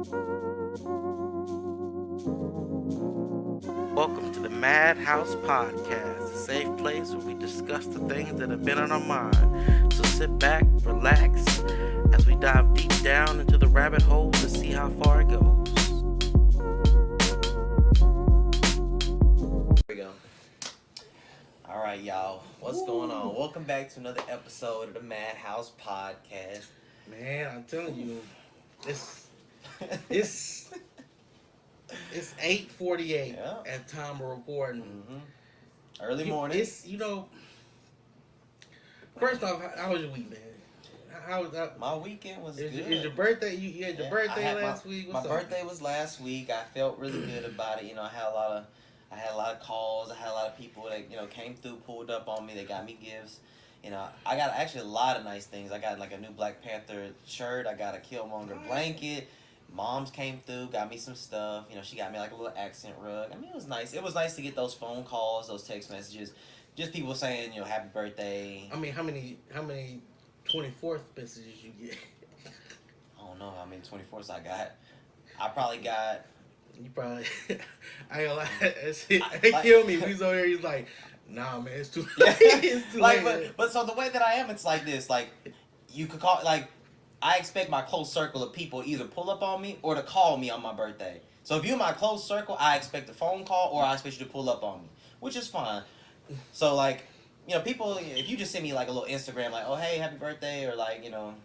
Welcome to the MadHouse podcast, a safe place where we discuss the things that have been on our mind. So sit back, relax, as we dive deep down into the rabbit hole to see how far it goes. Here we go. All right, y'all. What's going on? Welcome back to another episode of the MadHouse podcast. Man, I'm telling you, it's 8:48 at time of recording. Mm-hmm. Early morning. First off, how was your week, man? How was that? My weekend was good. Is your birthday? You had your birthday last week? My birthday was last week. I felt really good about it. I had a lot of calls. I had a lot of people that came through, pulled up on me. They got me gifts. I got actually a lot of nice things. I got like a new Black Panther shirt. I got a Killmonger blanket. Moms came through, got me some stuff. She got me like a little accent rug. I mean, it was nice. It was nice to get those phone calls, those text messages, just people saying, happy birthday. I mean, how many 24th messages you get? I don't know how many 24ths I got. I probably got. You probably. I ain't gonna lie. It killed me. We was over there. He's like, nah, man, it's too late. It's too late. But so the way that I am, it's like this. Like, you could call I expect my close circle of people either pull up on me or to call me on my birthday. So if you're in my close circle, I expect a phone call or I expect you to pull up on me, which is fine. So people, if you just send me like a little Instagram, like, oh, hey, happy birthday, or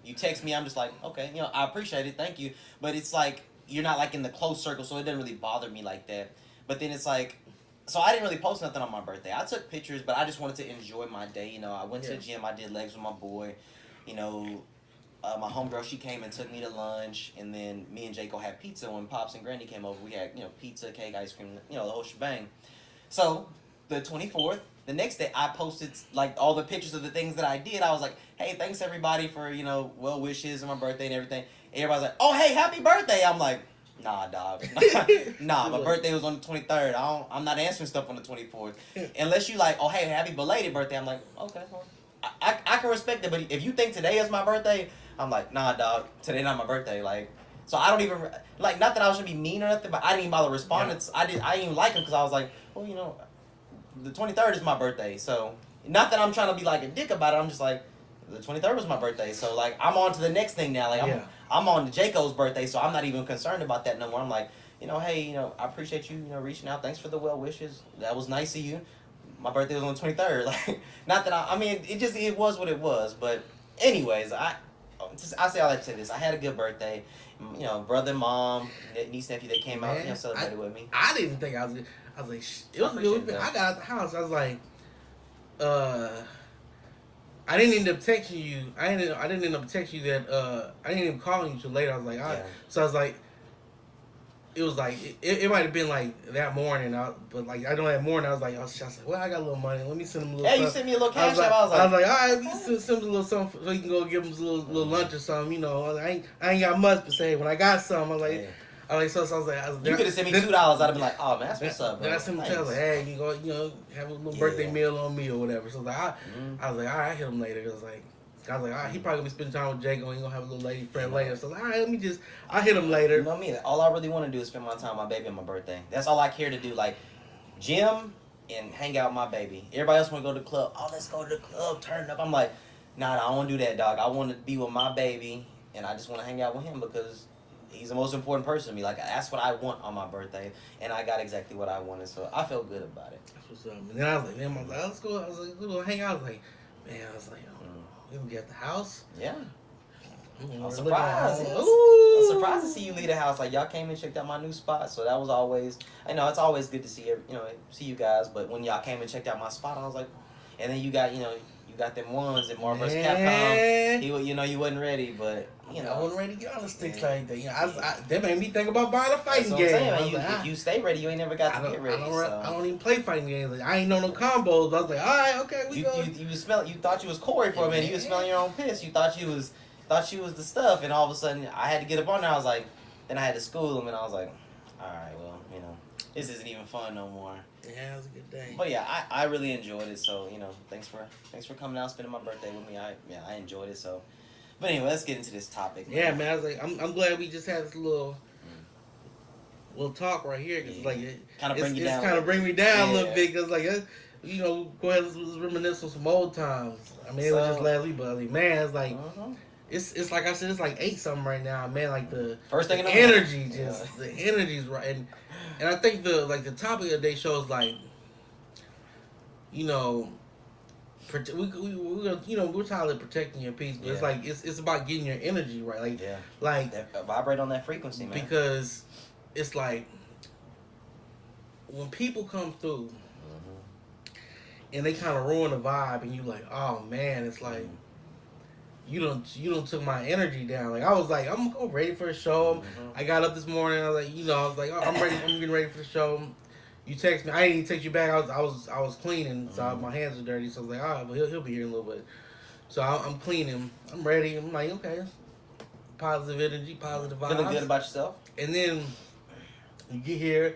you text me, I'm just like, okay, I appreciate it, thank you. But it's like, you're not like in the close circle, so it doesn't really bother me like that. But then it's like, so I didn't really post nothing on my birthday. I took pictures, but I just wanted to enjoy my day. I went to the gym, I did legs with my boy, my homegirl, she came and took me to lunch, and then me and Jaco had pizza when Pops and Granny came over. We had, pizza, cake, ice cream, the whole shebang. So, the 24th, the next day, I posted, all the pictures of the things that I did. I was like, hey, thanks everybody for, well wishes and my birthday and everything. Everybody's like, oh, hey, happy birthday. I'm like, nah, dog. Nah, my birthday was on the 23rd. I'm not answering stuff on the 24th. Unless you oh, hey, happy belated birthday. I'm like, okay, well, I can respect it, but if you think today is my birthday, I'm like, nah, dog, today not my birthday. So I don't even, not that I was going to be mean or nothing, but I didn't even bother responding. Yeah. I didn't even like him because I was like, well, the 23rd is my birthday. So, not that I'm trying to be like a dick about it. I'm just like, the 23rd was my birthday. So, I'm on to the next thing now. I'm on to Jaco's birthday, so I'm not even concerned about that no more. I'm like, hey, I appreciate you, reaching out. Thanks for the well wishes. That was nice of you. My birthday was on the 23rd. Not that I mean, it was what it was. But anyways, I say all that to say this. I had a good birthday. Brother, mom, niece, nephew, they came out, celebrated with me. I didn't think I was like, it was good. I got out the house. I was like, I didn't end up texting you. I didn't end up texting you that. I didn't even call you till later. I was like, So I was like, it was like it might have been like that morning, but I know that morning I was like, well, I got a little money. Let me send him a little. Yeah, you sent me a little cash app. I was like, all right, we can send him a little something so you can go give him a little lunch or something. I ain't got much to say. When I got some, I was like. I was like, you could have sent me $2. I'd have been like, oh man, that's what's up. Then I sent him a text like, hey, you go, have a little birthday meal on me or whatever. So I was like, all right, I hit him later. I was like, all right, he probably gonna be spending time with Jake, and he gonna have a little lady friend later. So all right, I hit him later. You know me. All I really want to do is spend my time with my baby on my birthday. That's all I care to do. Gym and hang out with my baby. Everybody else want to go to the club. Oh, let's go to the club, turn up. I'm like, nah, I don't want to do that, dog. I want to be with my baby, and I just want to hang out with him because he's the most important person to me. That's what I want on my birthday, and I got exactly what I wanted, so I felt good about it. That's what's up. And then I was like, let's go. I was like, we'll hang out. I was like, we gonna get at the house? Yeah. I'm surprised. I'm surprised to see you leave the house. Y'all came and checked out my new spot, so that was always, I know it's always good to see you guys, but when y'all came and checked out my spot, I was like, and then you got, you got them ones at Marvel vs. Capcom. You wasn't ready, but I wasn't ready to get on the sticks like that. That made me think about buying a fighting game. If you stay ready, you ain't never got to get ready. I don't even play fighting games. I ain't know no combos. I was like, all right, okay, we go. You thought you was Corey for a minute. You was smelling your own piss. You thought you was the stuff, and all of a sudden I had to get up on there. I was like, then I had to school him, and I was like, all right, well, this isn't even fun no more. Yeah, it was a good day. But yeah, I really enjoyed it. So thanks for coming out, spending my birthday with me. I enjoyed it. So, but anyway, let's get into this topic. Man. Yeah, man. I was like, I'm glad we just had this little little talk right here because like kind of bring you down. It's kind of bring me down a little bit because like you know, go ahead, let's reminisce on some old times. I mean, it was just last week, but I mean, man, it's like it's like I said, it's like 8 something right now, man. Like the first thing the energy, the energy's right, and I think the topic of the day shows like, you know. We're tired of protecting your peace, but it's like it's about getting your energy right, like vibrate on that frequency, man. Because it's like when people come through and they kind of ruin the vibe, and you like, oh man, it's like you don't took my energy down. Like I was like, I'm ready for the show. I got up this morning. I was like, oh, I'm ready. I'm getting ready for the show. You text me. I didn't even text you back. I was cleaning, so my hands are dirty. So I was like, all right, well he'll be here in a little bit. So I'm cleaning. I'm ready. I'm like, okay, positive energy, positive vibes. Feeling good about yourself. And then you get here,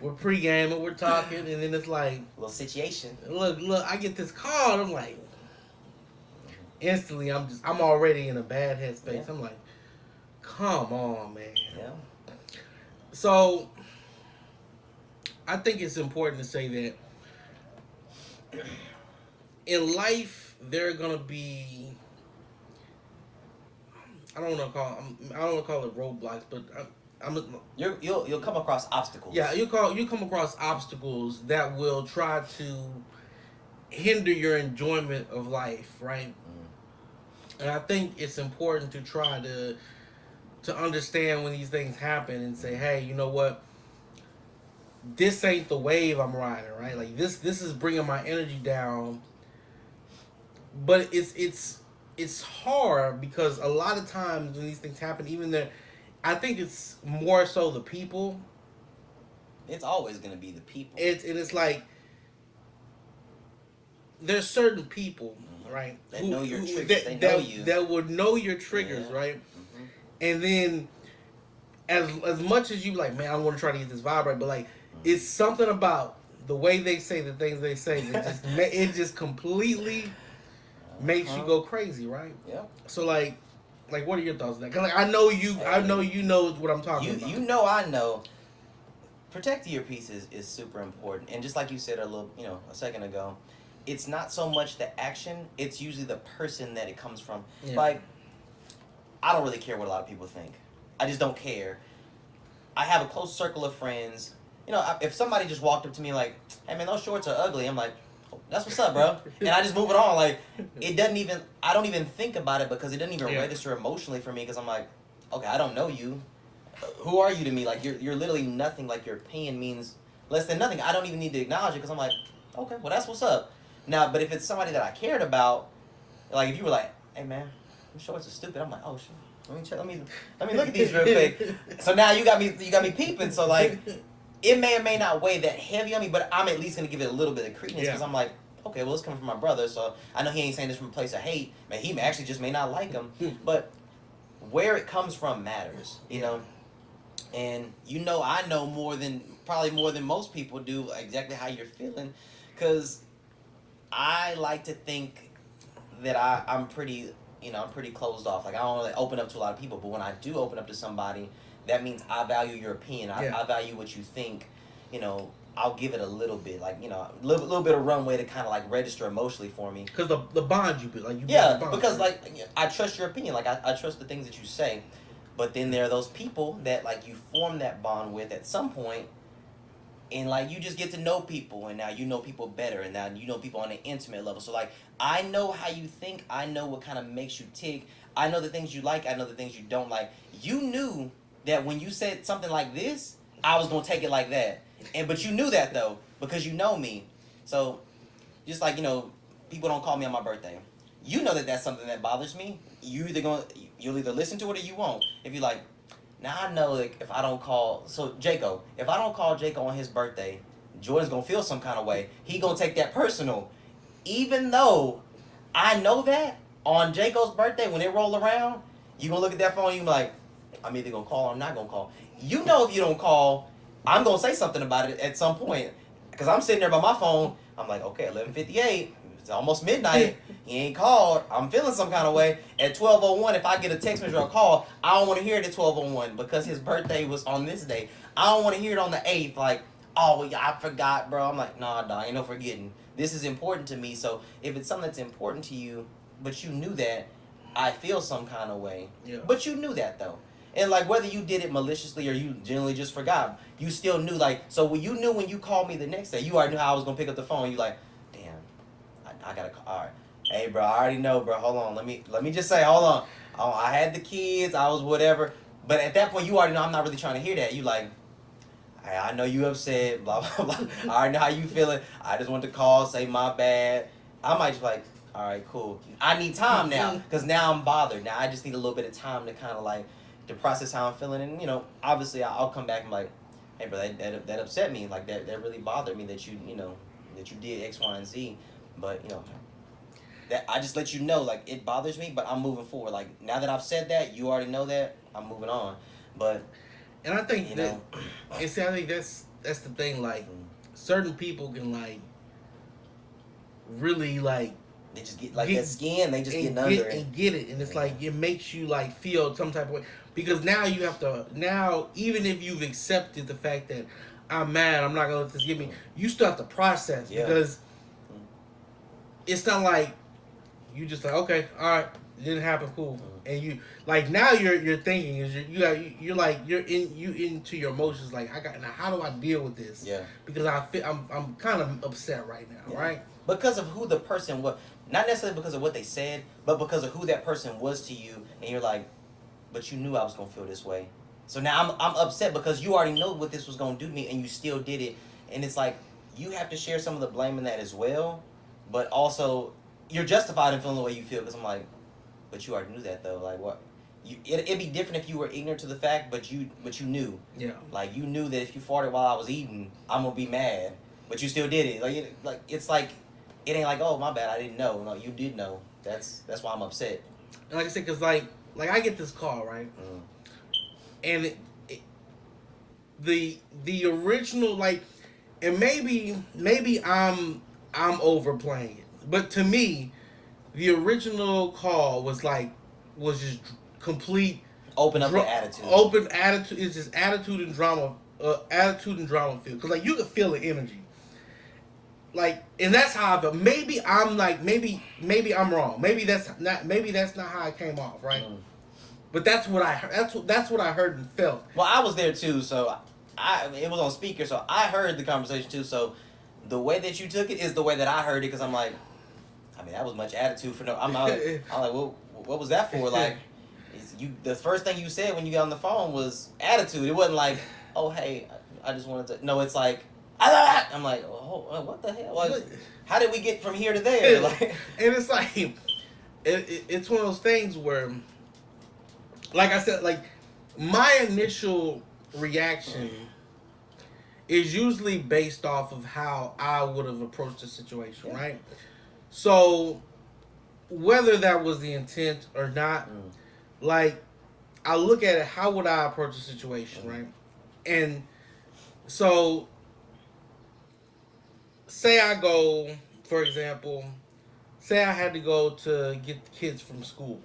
we're pre-gaming, we're talking, and then it's like a little situation. Look, I get this call, and I'm like, instantly, I'm already in a bad headspace. I'm like, come on, man. Yeah. So I think it's important to say that in life there are gonna be, I don't want to call it roadblocks, but you'll come across obstacles. Yeah, you come across obstacles that will try to hinder your enjoyment of life, right? And I think it's important to try to understand when these things happen and say, hey, you know what? This ain't the wave I'm riding, right? Like this is bringing my energy down. But it's hard because a lot of times when these things happen, even there, I think it's more so the people. It's always gonna be the people. It's like there's certain people, right? That know your triggers. They know you. That would know your triggers, right? And then as much as you like, man, I want to try to get this vibe right, but like it's something about the way they say the things they say that it just completely makes you go crazy, right? Yeah. So like what are your thoughts on that? Cause like I know you know what I'm talking about. You know I know. Protecting your peace is super important, and just like you said a second ago, it's not so much the action; it's usually the person that it comes from. Yeah. Like, I don't really care what a lot of people think. I just don't care. I have a close circle of friends. You know, if somebody just walked up to me like, "Hey man, those shorts are ugly," I'm like, oh, "That's what's up, bro," and I just move it on. Like, I don't even think about it because it doesn't even register emotionally for me because I'm like, okay, I don't know you. Who are you to me? Like, you're literally nothing. Like, your opinion means less than nothing. I don't even need to acknowledge it because I'm like, okay, well, that's what's up. Now, but if it's somebody that I cared about, like if you were like, hey man, them shorts are stupid, I'm like, oh shit, let me check, let me look at these real quick. So now you got me peeping. So like, it may or may not weigh that heavy on me, but I'm at least gonna give it a little bit of credence because I'm like, okay, well, it's coming from my brother, so I know he ain't saying this from a place of hate. Man, he actually just may not like him, but where it comes from matters, you know. And I know probably more than most people do exactly how you're feeling, because I like to think that I'm pretty closed off. Like I don't really open up to a lot of people, but when I do open up to somebody, that means I value your opinion. I value what you think. You know, I'll give it a little bit, like a little bit of runway to kind of like register emotionally for me. Because the bond you build, like because like I trust your opinion, like I trust the things that you say. But then there are those people that like you form that bond with at some point, and like you just get to know people, and now you know people better, and now you know people on an intimate level. So like I know how you think, I know what kind of makes you tick, I know the things you like, I know the things you don't like. You knew that when you said something like this, I was gonna take it like that, but you knew that though because you know me. So just like people don't call me on my birthday. You know that that's something that bothers me. You'll either listen to it or you won't. If you're like, now I know that if I don't call, so Jaco, if I don't call Jaco on his birthday, Jordan's gonna feel some kind of way. He gonna take that personal. Even though I know that on Jaco's birthday, when it roll around, you gonna look at that phone and you be like, I'm either gonna call or I'm not gonna call. You know if you don't call, I'm gonna say something about it at some point. Because I'm sitting there by my phone, I'm like, okay, 11:58. It's almost midnight. he ain't called. I'm feeling some kind of way. At 12:01, if I get a text message or a call, I don't want to hear it at 12:01 because his birthday was on this day. I don't want to hear it on the 8th. Like, oh, I forgot, bro. I'm like, nah, ain't no forgetting. This is important to me. So if it's something that's important to you, but you knew that, I feel some kind of way. Yeah. But you knew that though. And like whether you did it maliciously or you generally just forgot, you still knew. Like, so when you knew when you called me the next day, you already knew how I was gonna pick up the phone. You like, damn, I gotta call. All right, hey bro, I already know, bro. Hold on, let me just say, hold on. Oh, I had the kids, I was whatever. But at that point, you already know I'm not really trying to hear that. You like, hey, I know you upset, blah blah blah. I already know how you feeling. I just want to call, say my bad. I might just like, all right, cool. I need time now because now I'm bothered. Now I just need a little bit of time to kind of like. To process how I'm feeling, and obviously I'll come back and like, hey bro, that upset me, like that really bothered me that you did X, Y, and Z, but that I just let you know like it bothers me, but I'm moving forward. Like now that I've said that, you already know that I'm moving on, but and I think and see, I think that's the thing. Like certain people can like really like. They just get like that skin. They just get under it and get it, and it's like it makes you like feel some type of way because now you have to even if you've accepted the fact that I'm mad, I'm not gonna let this get me. You still have to process because it's not like you just like okay, all right, it didn't happen, cool, and you like now you're thinking is you're like you're into your emotions like now how do I deal with this? Yeah, because I'm kind of upset right now, right? Because of who the person was. Not necessarily because of what they said, but because of who that person was to you, and you're like, but you knew I was gonna feel this way. So now I'm upset because you already know what this was gonna do to me, and you still did it. And it's like you have to share some of the blame in that as well, but also you're justified in feeling the way you feel because I'm like, but you already knew that though. Like what? It'd be different if you were ignorant to the fact, but you knew. Yeah. Like you knew that if you farted while I was eating, I'm gonna be mad, but you still did it. It's like. It ain't like, oh, my bad, I didn't know. No, you did know. That's why I'm upset. And like I said, because like I get this call, right? And the original, like, and maybe I'm overplaying it. But to me, the original call was just complete... Open up the attitude. Open attitude. It's just attitude and drama feel. Because, like, you can feel the energy. Like, and that's how I feel. Maybe I'm like, maybe I'm wrong. Maybe that's not how I came off, right? But that's what I heard. That's what I heard and felt. Well, I was there too, so it was on speaker, so I heard the conversation too. So the way that you took it is the way that I heard it, because I'm like, I mean, that was much attitude for no. I'm like, well, what was that for? Like, the first thing you said when you got on the phone was attitude. It wasn't like, oh hey, I just wanted to. No, it's like. I'm like, oh, what the hell? Like, how did we get from here to there? Like, and it's like, it's one of those things where, like I said, like my initial reaction is usually based off of how I would have approached the situation, right? So, whether that was the intent or not, like, I look at it, how would I approach the situation, right? And so. Say I go, for example, say I had to go to get the kids from school.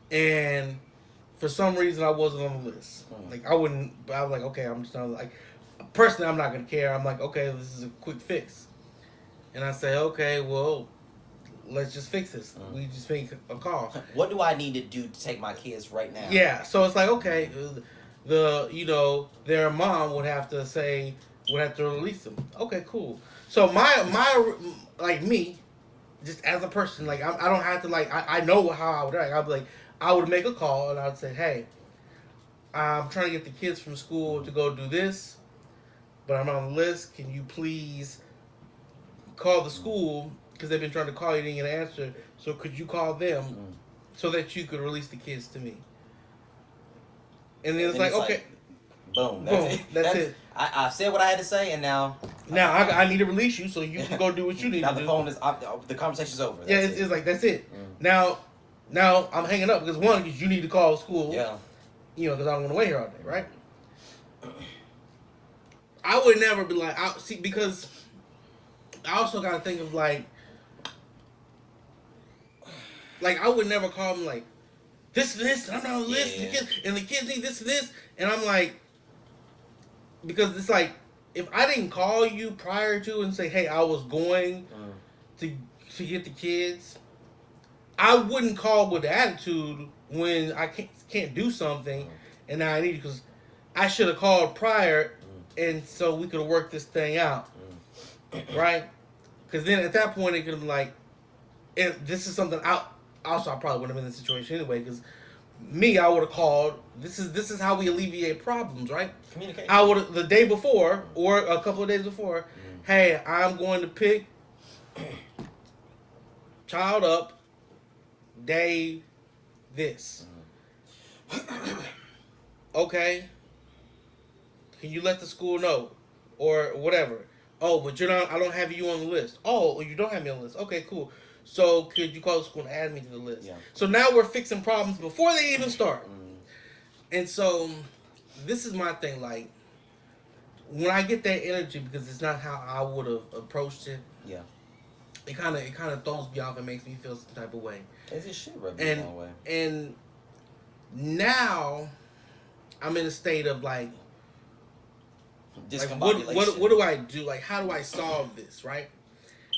And for some reason I wasn't on the list. Like I was like, okay, I'm just not like, personally I'm not going to care. I'm like, okay, this is a quick fix. And I say, okay, well, let's just fix this. We just make a call. What do I need to do to take my kids right now? Yeah, so it's like, okay, their mom would have to release them. Okay, cool. So my like me, just as a person, like I don't have to like I know how I would act. I'd be like I would make a call and I'd say, hey, I'm trying to get the kids from school to go do this, but I'm on the list. Can you please call the school because they've been trying to call you, didn't get an answer. So could you call them so that you could release the kids to me? And then it's like, okay. Boom. That's it. I said what I had to say, and now I need to release you so you can go do what you need to do. Now the phone is the conversation's over. It's like that's it. Now I'm hanging up because you need to call school. Yeah. Because I don't want to wait here all day, right? I would never be like, because I also got to think of like, like I would never call them like this and this. I'm on the list, and the kids need this and this, and I'm like, because it's like if I didn't call you prior to and say, hey, I was going to get the kids, I wouldn't call with the attitude when I can't do something, and now I need it because I should have called prior, and so we could have worked this thing out, right? Because then at that point it could have been like, if this is something I probably wouldn't have been in the situation anyway. Because I would have called. This is how we alleviate problems, right? Communication. I would the day before or a couple of days before. Hey, I'm going to pick child up. Day this. Okay. Can you let the school know, or whatever? Oh, but you're not. I don't have you on the list. Oh, you don't have me on the list. Okay, cool. So could you call the school and add me to the list? Yeah. So now we're fixing problems before they even start. And so this is my thing. Like when I get that energy, because it's not how I would have approached it. Yeah. It kind of throws me off and makes me feel some type of way. It should rub me the wrong way. And now I'm in a state of like what do I do? Like, how do I solve this, right?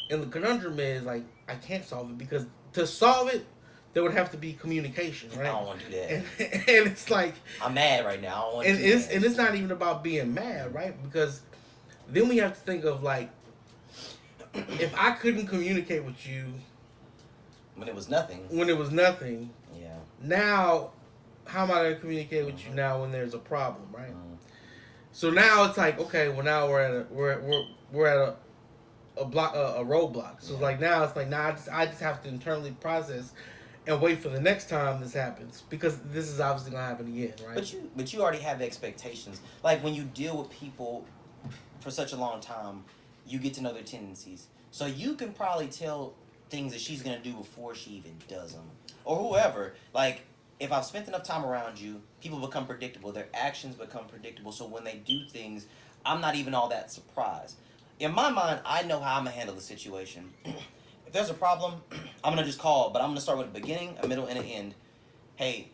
And the conundrum is, like, I can't solve it because to solve it, there would have to be communication, right? I don't want to do that. And it's like... I'm mad right now. I don't want to do that. And it's not even about being mad, right? Because then we have to think of, like, if I couldn't communicate with you... When it was nothing. Yeah. Now, how am I going to communicate with you now when there's a problem, right? So now it's like, okay, well now we're at a roadblock. So like now it's like I just have to internally process and wait for the next time this happens, because this is obviously gonna happen again, right? But you already have expectations. Like when you deal with people for such a long time, you get to know their tendencies. So you can probably tell things that she's gonna do before she even does them, or whoever. Like, if I've spent enough time around you, people become predictable. Their actions become predictable. So when they do things, I'm not even all that surprised. In my mind, I know how I'm going to handle the situation. If there's a problem, I'm going to just call. But I'm going to start with a beginning, a middle, and an end. Hey,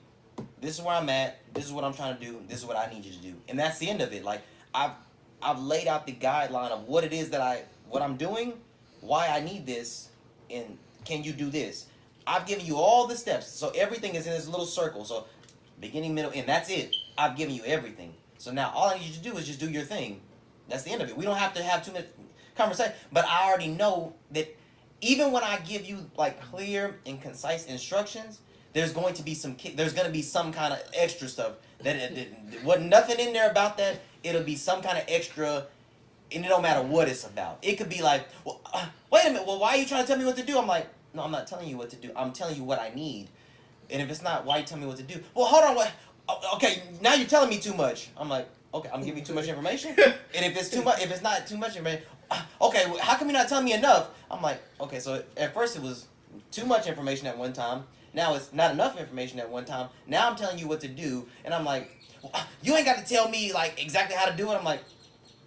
this is where I'm at. This is what I'm trying to do. This is what I need you to do. And that's the end of it. Like, I've laid out the guideline of what it is that what I'm doing, why I need this, and can you do this? I've given you all the steps, so everything is in this little circle. So, beginning, middle, end. That's it. I've given you everything. So now all I need you to do is just do your thing. That's the end of it. We don't have to have too much conversation. But I already know that even when I give you like clear and concise instructions, there's going to be some kind of extra stuff that wasn't nothing in there about that. It'll be some kind of extra, and it don't matter what it's about. It could be like, well, wait a minute. Well, why are you trying to tell me what to do? I'm like, no, I'm not telling you what to do. I'm telling you what I need. And if it's not, why you tell me what to do? Well, hold on. What? Okay, now you're telling me too much. I'm like, okay, I'm giving you too much information. And if it's too much, if it's not too much information, okay, well, how come you're not telling me enough? I'm like, okay, so at first it was too much information at one time. Now it's not enough information at one time. Now I'm telling you what to do, and I'm like, well, you ain't got to tell me like exactly how to do it. I'm like,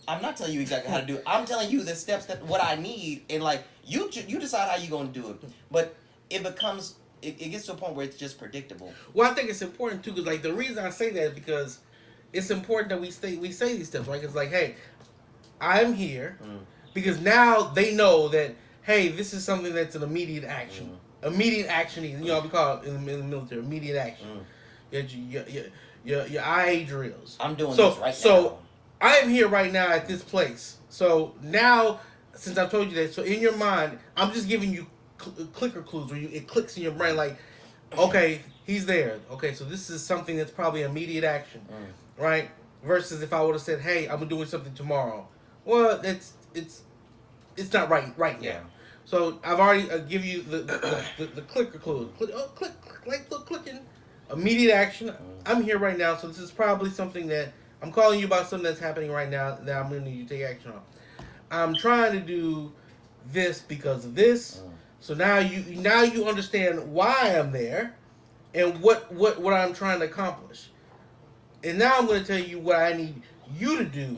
I'm not telling you exactly how to do it. I'm telling you the steps that what I need, and like you decide how you're gonna do it. But it becomes it gets to a point where it's just predictable. Well, I think it's important too, because like the reason I say that is because it's important that we say these steps, right? It's like, hey, I'm here because now they know that, hey, this is something that's an immediate action. Immediate action, you know, we call it in the military, immediate action. Your IA drills. I'm doing this right now. So I am here right now at this place. So now, since I've told you that, so in your mind, I'm just giving you clicker clues where it clicks in your brain like, okay, he's there. Okay, so this is something that's probably immediate action, right? Versus if I would have said, hey, I'm doing something tomorrow. Well, it's not right now. Yeah. So I've already give you the clicker clues. Clicking. Immediate action. I'm here right now, so this is probably something that I'm calling you about, something that's happening right now that I'm going to need you to take action on. I'm trying to do this because of this. So now you understand why I'm there and what I'm trying to accomplish. And now I'm going to tell you what I need you to do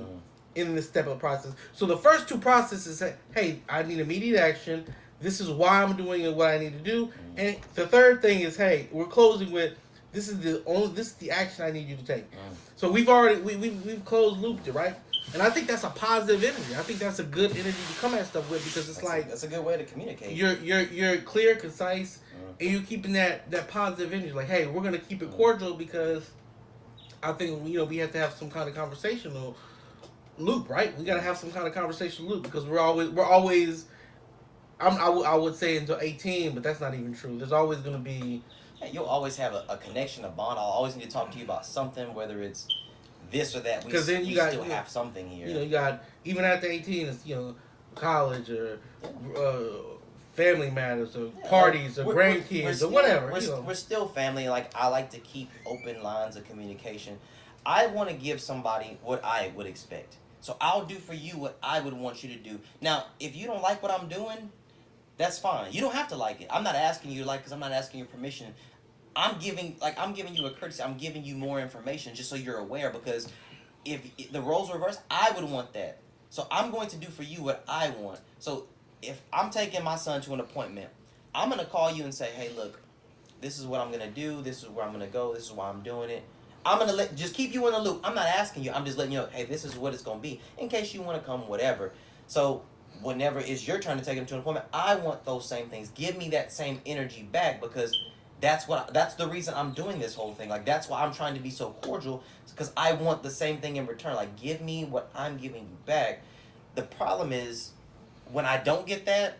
in this step of the process. So the first two processes say, hey, I need immediate action. This is why I'm doing it, what I need to do. And the third thing is, hey, we're closing with this is the action I need you to take. So we've already we've closed looped it, right? And I think that's a positive energy. I think that's a good energy to come at stuff with because it's that's a good way to communicate. You're clear, concise, and you're keeping that positive energy. Like, hey, we're gonna keep it cordial because I think we have to have some kind of conversational loop, right? We gotta have some kind of conversational loop because we're always. I would say until 18, but that's not even true. There's always gonna be. Yeah, you'll always have a connection, a bond. I'll always need to talk to you about something, whether it's this or that. Because then you still have something here. You got even after 18, it's college or family matters or parties or grandkids or whatever. We're still family. Like, I like to keep open lines of communication. I want to give somebody what I would expect. So I'll do for you what I would want you to do. Now, if you don't like what I'm doing, that's fine. You don't have to like it. I'm not asking you to like, because I'm not asking your permission. I'm giving you a courtesy. I'm giving you more information just so you're aware, because if the roles reverse, I would want that. So I'm going to do for you what I want. So if I'm taking my son to an appointment, I'm going to call you and say, hey, look, this is what I'm going to do. This is where I'm going to go. This is why I'm doing it. I'm going to just keep you in the loop. I'm not asking you. I'm just letting you know, hey, this is what it's going to be in case you want to come, whatever. So whenever it's your turn to take him to an appointment, I want those same things. Give me that same energy back, because that's the reason I'm doing this whole thing. Like, that's why I'm trying to be so cordial, because I want the same thing in return. Like, give me what I'm giving you back. The problem is, when I don't get that,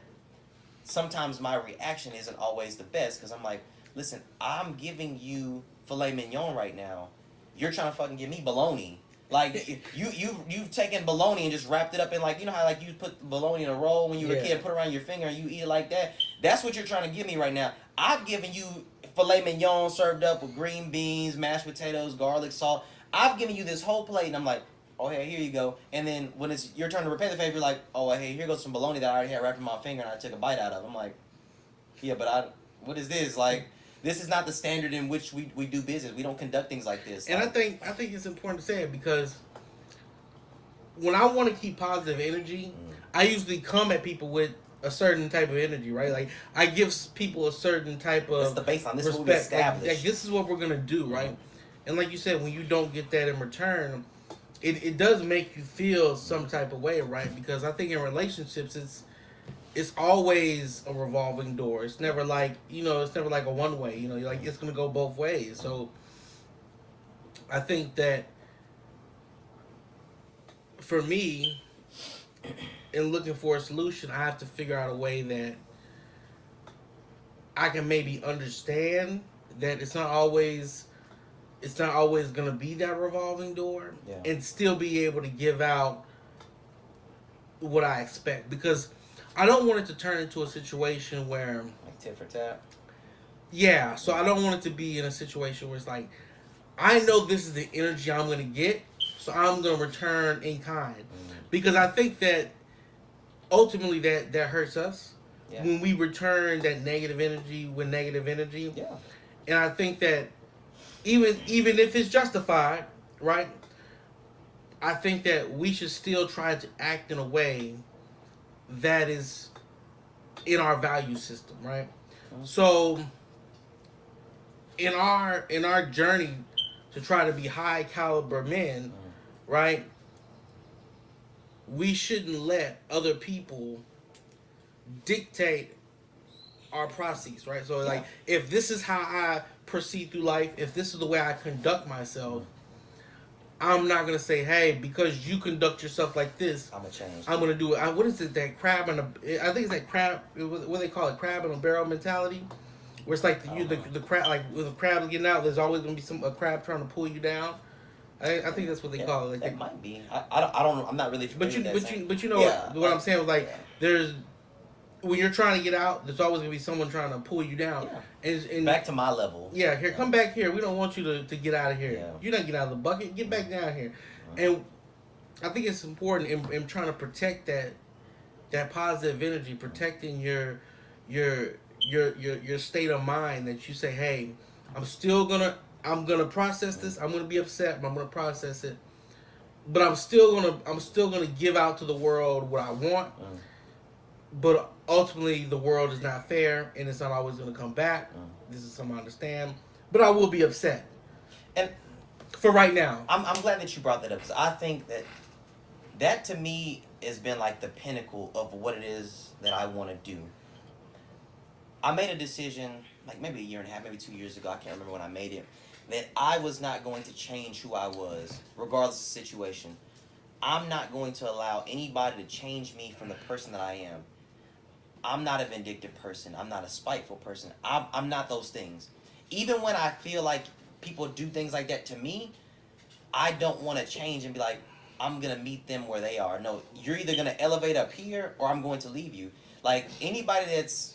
sometimes my reaction isn't always the best, because I'm like, listen, I'm giving you filet mignon right now. You're trying to fucking give me bologna. Like, you've taken bologna and just wrapped it up in, like, how like you put bologna in a roll when you were a kid, put it around your finger and you eat it like that. That's what you're trying to give me right now. I've given you filet mignon served up with green beans, mashed potatoes, garlic, salt. I've given you this whole plate, and I'm like, oh, hey, here you go. And then when it's your turn to repay the favor, you're like, oh, hey, here goes some bologna that I already had wrapped in my finger and I took a bite out of. I'm like, yeah, but what is this? Like, this is not the standard in which we do business. We don't conduct things like this. And like, I think it's important to say it, because when I want to keep positive energy, I usually come at people with a certain type of energy, right? Like, I give people a certain type of the baseline. This respect. Is what we established. Like, this is what we're gonna do, right? And like you said, when you don't get that in return, it does make you feel some type of way, right? Because I think in relationships, it's always a revolving door. It's never like it's never like a one way. You're like, it's gonna go both ways. So I think that for me, in looking for a solution, I have to figure out a way that I can maybe understand that it's not always gonna be that revolving door, and still be able to give out what I expect, because I don't want it to turn into a situation where, like, tit for tat. Yeah, so I don't want it to be in a situation where it's like, I know this is the energy I'm gonna get, so I'm gonna return in kind, because I think that ultimately that hurts us when we return that negative energy with negative energy. Yeah, and I think that even if it's justified, right? I think that we should still try to act in a way that is in our value system, right? So in our journey to try to be high caliber men, right? We shouldn't let other people dictate our process, right? So like, if this is how I proceed through life, if this is the way I conduct myself, I'm not gonna say, hey, because you conduct yourself like this, I'm gonna change. I'm gonna do it. What is it? That crab and I think it's that crab. What they call it, crab in a barrel mentality, where it's like the crab, like with a crab getting out, there's always gonna be a crab trying to pull you down. I think that's what they call it. Like that might be. I don't know. I'm not really familiar with that. But you know what I'm saying was like, there's, when you're trying to get out, there's always gonna be someone trying to pull you down. Yeah. And back to my level. Yeah, here, come back here. We don't want you to get out of here. Yeah. You're not get out of the bucket. Get back down here. And I think it's important in trying to protect that positive energy, protecting your state of mind, that you say, hey, I'm gonna process this. I'm gonna be upset, but I'm gonna process it. But I'm still gonna give out to the world what I want. but ultimately the world is not fair and it's not always going to come back. This is something I understand, but I will be upset. And for right now, I'm glad that you brought that up, because I think that to me has been like the pinnacle of what it is that I want to do. I made a decision like maybe a year and a half, maybe 2 years ago, I can't remember when I made it, that I was not going to change who I was, regardless of the situation. I'm not going to allow anybody to change me from the person that I am. I'm not a vindictive person. I'm not a spiteful person. I'm not those things. Even when I feel like people do things like that to me, I don't want to change and be like, I'm going to meet them where they are. No, you're either going to elevate up here or I'm going to leave you. Like, anybody that's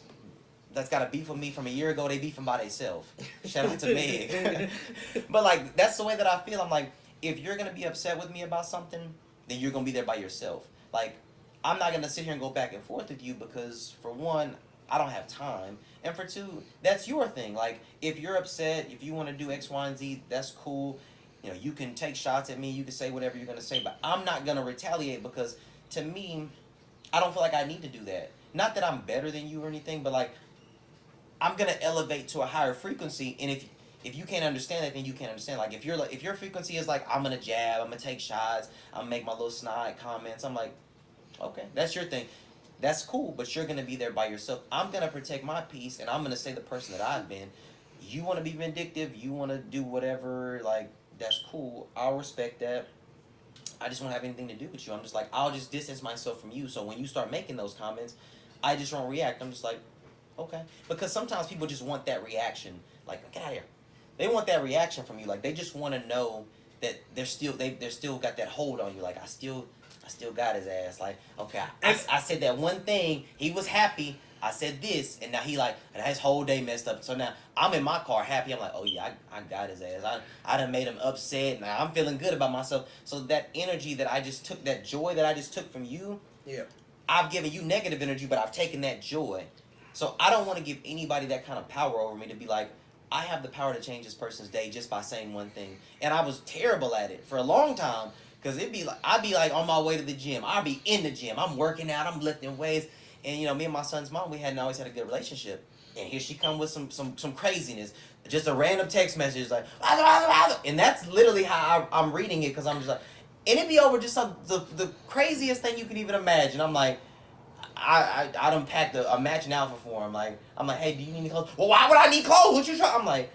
got a beef with me from a year ago, they beefing by themselves. Shout out to Meg. But, like, that's the way that I feel. I'm like, if you're going to be upset with me about something, then you're going to be there by yourself. Like, I'm not going to sit here and go back and forth with you because, for one, I don't have time. And for two, that's your thing. Like, if you're upset, if you want to do X, Y, and Z, that's cool. You know, you can take shots at me. You can say whatever you're going to say. But I'm not going to retaliate because, to me, I don't feel like I need to do that. Not that I'm better than you or anything, but, like, I'm going to elevate to a higher frequency. And if you can't understand that, then you can't understand. Like, if your frequency is like, I'm going to jab, I'm going to take shots, I'm going to make my little snide comments, I'm like, okay, that's your thing. That's cool, but you're going to be there by yourself. I'm going to protect my peace, and I'm going to stay the person that I've been. You want to be vindictive, you want to do whatever, like, that's cool. I'll respect that. I just won't have anything to do with you. I'm just like, I'll just distance myself from you. So when you start making those comments, I just won't react. I'm just like, okay. Because sometimes people just want that reaction. Like, get out of here. They want that reaction from you. Like, they just want to know that they're still got that hold on you. Like, I still got his ass. Like, okay, I said that one thing. He was happy. I said this, and now he like, and his whole day messed up. So now I'm in my car happy. I'm like, oh yeah, I got his ass. I done made him upset. Now I'm feeling good about myself. So that energy that I just took, that joy that I just took from you, yeah, I've given you negative energy, but I've taken that joy. So I don't want to give anybody that kind of power over me to be like, I have the power to change this person's day just by saying one thing. And I was terrible at it for a long time, because it'd be like, I'd be like on my way to the gym. I'd be in the gym. I'm working out. I'm lifting weights. And, you know, me and my son's mom, we hadn't always had a good relationship. And here she come with some craziness. Just a random text message like, and that's literally how I'm reading it, because I'm just like, and it'd be over just the craziest thing you could even imagine. I'm like, I done packed a matching outfit for him. Like, I'm like, hey, do you need any clothes? Well, why would I need clothes? What you trying? I'm like,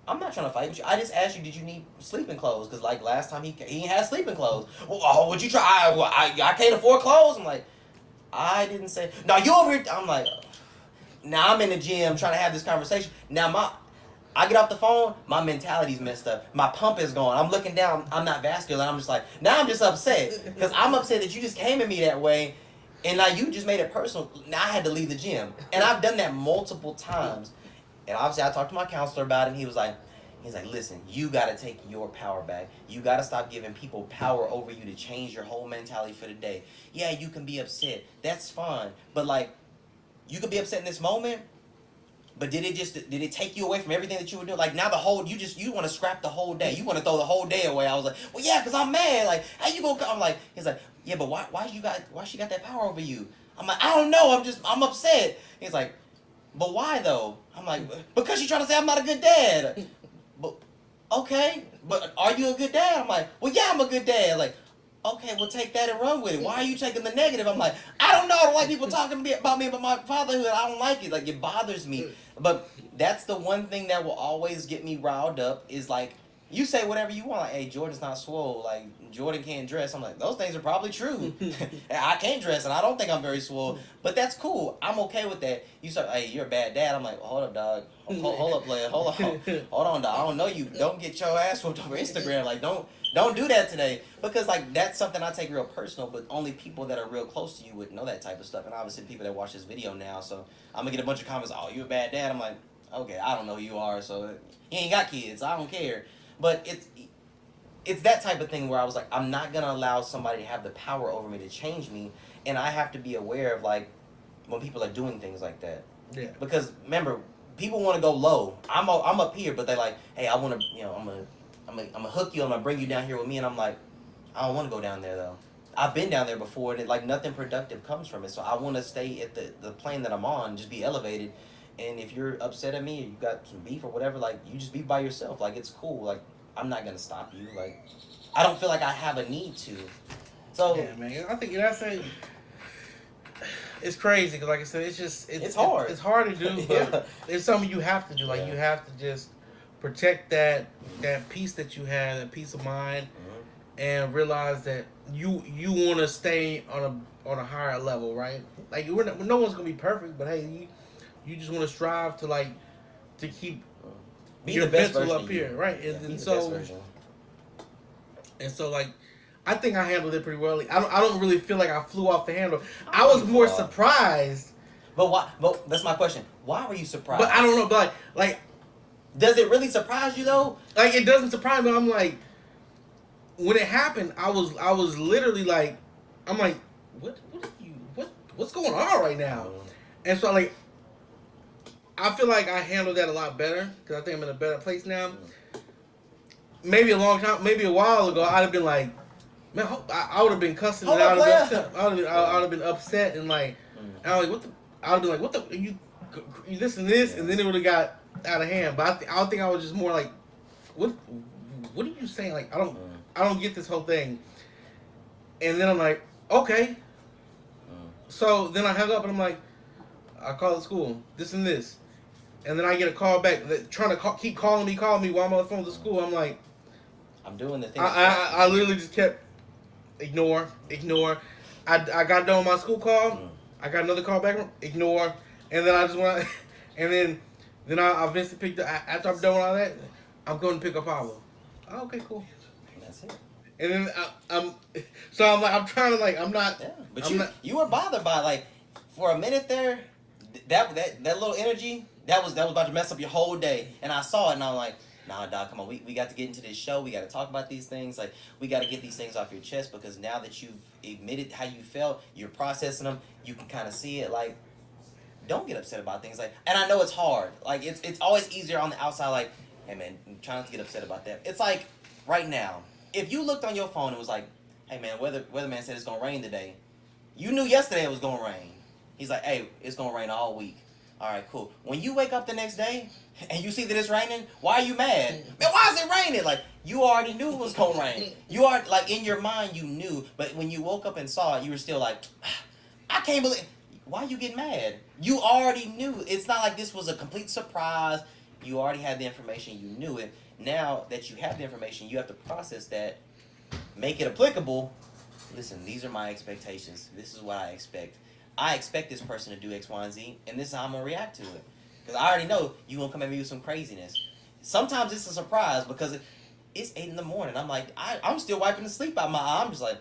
I'm not trying to fight with you. I just asked you, did you need sleeping clothes? Because, like, last time he had sleeping clothes. Well, oh, would you try? I can't afford clothes. I'm like, I didn't say. No, you over here. I'm like, now I'm in the gym trying to have this conversation. Now I get off the phone, my mentality's messed up. My pump is gone. I'm looking down. I'm not vascular. I'm just like, now I'm just upset. Because I'm upset that you just came at me that way. And now you just made it personal. Now I had to leave the gym. And I've done that multiple times. And obviously I talked to my counselor about it. And he's like, listen, you got to take your power back. You got to stop giving people power over you to change your whole mentality for the day. Yeah, you can be upset. That's fine. But, like, you could be upset in this moment. But did it take you away from everything that you were doing? Like, now you want to scrap the whole day. You want to throw the whole day away. I was like, well, yeah, because I'm mad. Like, how you gonna, I'm like, he's like, yeah, but why she got that power over you? I'm like, I don't know. I'm upset. He's like, but why though? I'm like, because she's trying to say I'm not a good dad. But, okay, but are you a good dad? I'm like, well, yeah, I'm a good dad. Like, okay, well, take that and run with it. Why are you taking the negative? I'm like, I don't know. I don't like people talking about me about my fatherhood. I don't like it. Like, it bothers me. But that's the one thing that will always get me riled up is, like, you say whatever you want. Like, hey, Jordan's not swole. Like, Jordan can't dress. I'm like, those things are probably true. I can't dress, and I don't think I'm very swole. But that's cool. I'm okay with that. You say, hey, you're a bad dad. I'm like, hold up, dog. Hold up, player. Hold on. Hold on, dog. I don't know you. Don't get your ass whooped over Instagram. Like, don't do that today. Because, like, that's something I take real personal, but only people that are real close to you would know that type of stuff. And obviously people that watch this video now, so I'm going to get a bunch of comments, oh, you a bad dad? I'm like, okay, I don't know who you are, so you ain't got kids. I don't care. But it's that type of thing where I was like, I'm not going to allow somebody to have the power over me to change me, and I have to be aware of, like, when people are doing things like that. Yeah. Because, remember, people want to go low. I'm up here, but they're like, hey, I want to, you know, I'm gonna hook you, I'm gonna bring you down here with me, and I'm like, I don't want to go down there though. I've been down there before, and like nothing productive comes from it. So I want to stay at the plane that I'm on, just be elevated. And if you're upset at me, or you got some beef or whatever, like you just be by yourself. Like it's cool. Like I'm not gonna stop you. Like I don't feel like I have a need to. So yeah, man. I think that's it's crazy because, like I said, it's hard. It's hard to do, but it's something you have to do. Like you have to just protect that peace that you have, that peace of mind, and realize that you want to stay on a higher level, right? Like no one's gonna be perfect, but hey, you just want to strive to keep be your the best mental version up here, right? And so like. I think I handled it pretty well. I don't really feel like I flew off the handle. I was more surprised. But why? But that's my question. Why were you surprised? But I don't know. But like, does it really surprise you though? Like it doesn't surprise me. I'm like, when it happened, I was literally like, I'm like, what's going on right now? And so like, I feel like I handled that a lot better because I think I'm in a better place now. Maybe a while ago, I'd have been like. Man, I would have been cussing and I would have been upset and like, I would have been like, what the, you this and this, and then it would have got out of hand. But I think I was just more like, what are you saying? Like, I don't get this whole thing. And then I'm like, okay. So then I hung up and I'm like, I call the school, this and this. And then I get a call back, trying to keep calling me while I'm on the phone to school. I'm like, I'm doing the thing. I literally just kept ignore. I got done with my school call. I got another call back. Ignore. And then I just went. And then I eventually picked up. After I'm done with all that, I'm going to pick up Pablo. Oh, okay, cool. That's it. And then I'm trying to like I'm not. Yeah, but you were bothered by like for a minute there. That little energy that was about to mess up your whole day. And I saw it and I'm like. Nah, dog, come on. We got to get into this show. We got to talk about these things. Like, we got to get these things off your chest because now that you've admitted how you felt, you're processing them, you can kind of see it. Like, don't get upset about things. Like, and I know it's hard. Like, it's always easier on the outside. Like, hey, man, try not to get upset about that. It's like, right now, if you looked on your phone and was like, hey, man, weatherman said it's going to rain today. You knew yesterday it was going to rain. He's like, hey, it's going to rain all week. All right, cool. When you wake up the next day and you see that it's raining, why are you mad? Man, why is it raining? Like, you already knew it was going to rain. You are, like, in your mind, you knew. But when you woke up and saw it, you were still like, I can't believe. Why you get mad? You already knew. It's not like this was a complete surprise. You already had the information. You knew it. Now that you have the information, you have to process that, make it applicable. Listen, these are my expectations. This is what I expect. I expect this person to do X, Y, and Z, and this is how I'm going to react to it. Because I already know you're going to come at me with some craziness. Sometimes it's a surprise because it's 8 in the morning. I'm like, I'm still wiping the sleep out of my eye. I'm just like,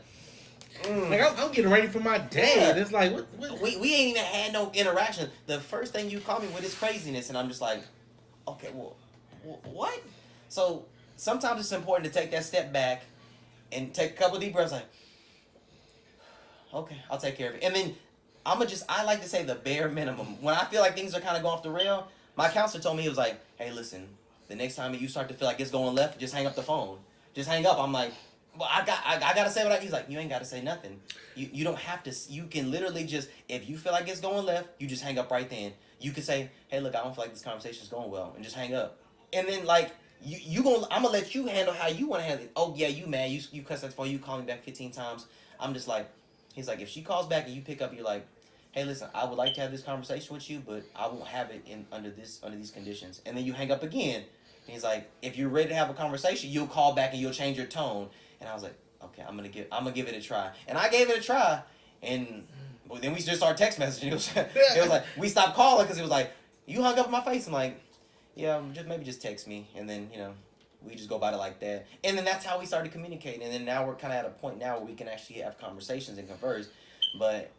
like I'm getting ready for my day. Yeah. And it's like, what? We ain't even had no interaction. The first thing you call me with is craziness, and I'm just like, okay, well, what? So sometimes it's important to take that step back and take a couple of deep breaths like, okay, I'll take care of it. And then I like to say the bare minimum. When I feel like things are kind of going off the rail, my counselor told me, he was like, hey, listen, the next time you start to feel like it's going left, just hang up the phone. Just hang up. I'm like, well, I got to say what he's like, you ain't got to say nothing. You don't have to, you can literally just, if you feel like it's going left, you just hang up right then. You can say, hey, look, I don't feel like this conversation is going well, and just hang up. And then, like, I'm going to let you handle how you want to handle it. Oh, yeah, you mad. You cuss that phone. You call me back 15 times. I'm just like, he's like, if she calls back and you pick up, you're like, hey, listen, I would like to have this conversation with you, but I won't have it under these conditions. And then you hang up again. And he's like, if you're ready to have a conversation, you'll call back and you'll change your tone. And I was like, okay, I'm gonna give it a try. And I gave it a try. And then we just started text messaging. It was like we stopped calling because it was like, you hung up in my face. I'm like, yeah, just text me. And then we just go about it like that. And then that's how we started communicating. And then now we're kind of at a point now where we can actually have conversations and converse. But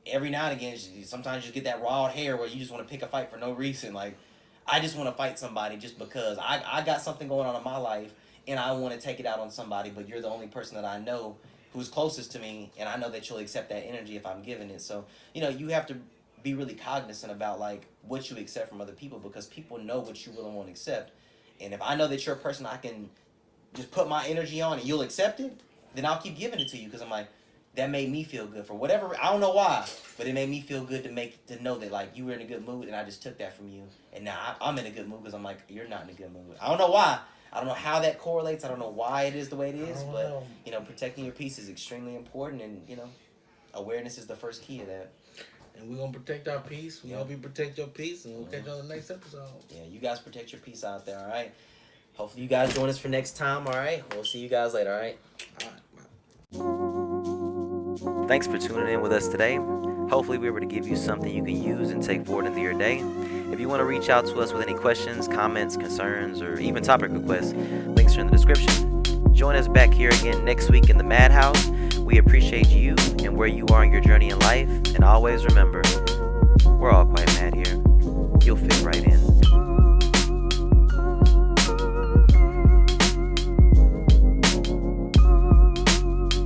every now and again, sometimes you just get that raw hair where you just want to pick a fight for no reason. Like, I just want to fight somebody just because I got something going on in my life and I want to take it out on somebody, but you're the only person that I know who's closest to me, and I know that you'll accept that energy if I'm giving it. So, you have to be really cognizant about, like, what you accept from other people because people know what you really want to accept. And if I know that you're a person I can just put my energy on and you'll accept it, then I'll keep giving it to you because I'm like, that made me feel good for whatever. I don't know why, but it made me feel good to know that like you were in a good mood, and I just took that from you, and now I'm in a good mood because I'm like, you're not in a good mood. I don't know why. I don't know how that correlates. I don't know why it is the way it is, but you know, protecting your peace is extremely important, and you know, awareness is the first key to that. And we're gonna protect our peace. We hope you protect your peace, and we'll catch you on the next episode. Yeah, you guys protect your peace out there. All right. Hopefully you guys join us for next time. All right. We'll see you guys later. All right. Thanks for tuning in with us today. Hopefully we were able to give you something you can use and take forward into your day. If you want to reach out to us with any questions, comments, concerns, or even topic requests, links are in the description. Join us back here again next week in the MadHouse. We appreciate you and where you are in your journey in life. And always remember, we're all quite mad here. You'll fit right in.